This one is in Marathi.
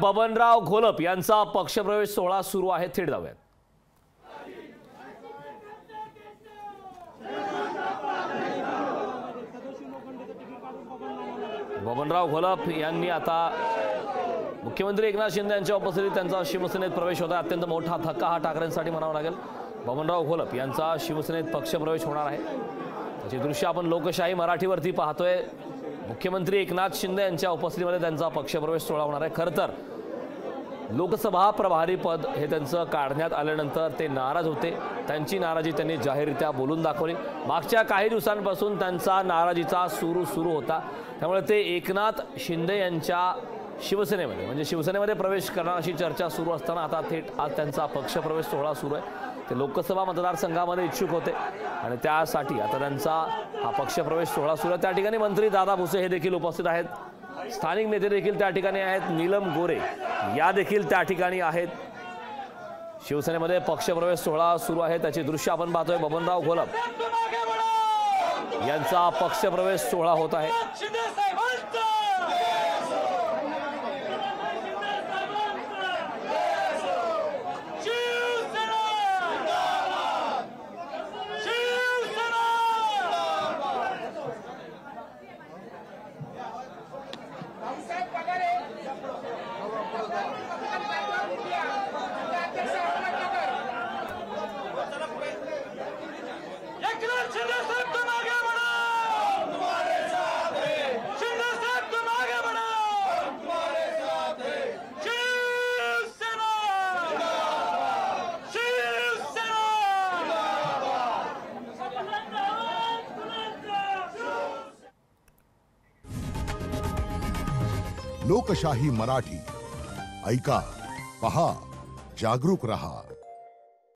बबनराव घोलप यांचा पक्षप्रवेश सोहळा सुरू आहे. थेट जाऊयात. बबनराव घोलप यांनी आता मुख्यमंत्री एकनाथ शिंदे यांच्या उपस्थितीत त्यांचा शिवसेनेत प्रवेश होता. अत्यंत मोठा धक्का हा ठाकरेंसाठी म्हणावा लागेल. बबनराव घोलप यांचा शिवसेनेत पक्षप्रवेश होणार आहे. त्याची दृश्य आपण लोकशाही मराठीवरती पाहतोय. मुख्यमंत्री एकनाथ शिंदे यांच्या उपस्थितीमध्ये त्यांचा पक्षप्रवेश सोहळा होणार आहे. खरं तर लोकसभा प्रभारी पद हे त्यांचं काढण्यात आल्यानंतर ते नाराज होते. त्यांची नाराजी त्यांनी जाहीररित्या बोलून दाखवली. मागच्या काही दिवसांपासून त्यांचा नाराजीचा सुरू होता. त्यामुळे ते एकनाथ शिंदे यांच्या शिवसेनेमध्ये म्हणजे शिवसेनेमध्ये प्रवेश करणार अशी चर्चा सुरू असताना आता थेट आज त्यांचा पक्षप्रवेश सोहळा सुरू आहे. ते लोकसभा मतदारसंघामध्ये इच्छुक होते आणि त्यासाठी आता त्यांचा हा पक्षप्रवेश सोहळा सुरू आहे. त्या ठिकाणी मंत्री दादा भुसे हे देखील उपस्थित आहेत. स्थानिक नेते देखील त्या ठिकाणी आहेत. नीलम गोरे या देखील त्या ठिकाणी आहेत. शिवसेनेमध्ये पक्षप्रवेश सोहळा सुरू आहे. त्याची दृश्य आपण पाहतोय. बबनराव घोलप यांचा पक्षप्रवेश सोहळा होत आहे. लोकशाही मराठी ऐका, पहा, जागरूक रहा.